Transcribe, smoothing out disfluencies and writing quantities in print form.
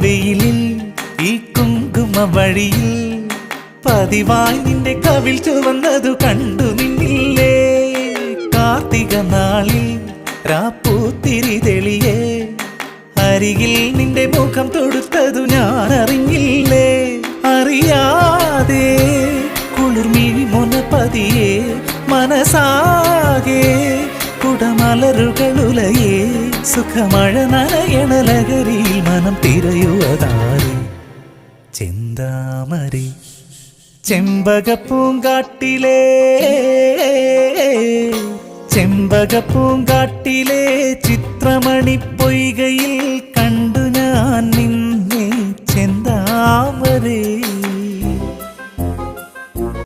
വെയിലിൽ ഈ കുങ്കുമ വഴിയിൽ പതിവായി നിന്റെ കവിൾ ചുവന്നതു കണ്ടു നിന്നില്ലേ. കാർത്തിക നാളിൽ രാപ്പൂത്തിരി തെളിയേ അരികിൽ നിന്റെ മുഖം തൊടുത്തതു ഞാൻ അറിഞ്ഞില്ലേ. അറിയാതെ കുളിർമിഴി മൊനപതിയെ മനസാകെ കുടമലരുകളുലയേ സുഖമഴ നനയണ ലഹരിയിൽ മനം തിരയുവതാരെ. ചെന്താമരേ ചെമ്പകപ്പൂങ്കാട്ടിലെ ചെമ്പകപ്പൂങ്കാട്ടിലെ ചിത്രമണി പൊയ്കയിൽ കണ്ടു ഞാൻ നിന്നെ ചെന്താമരേ.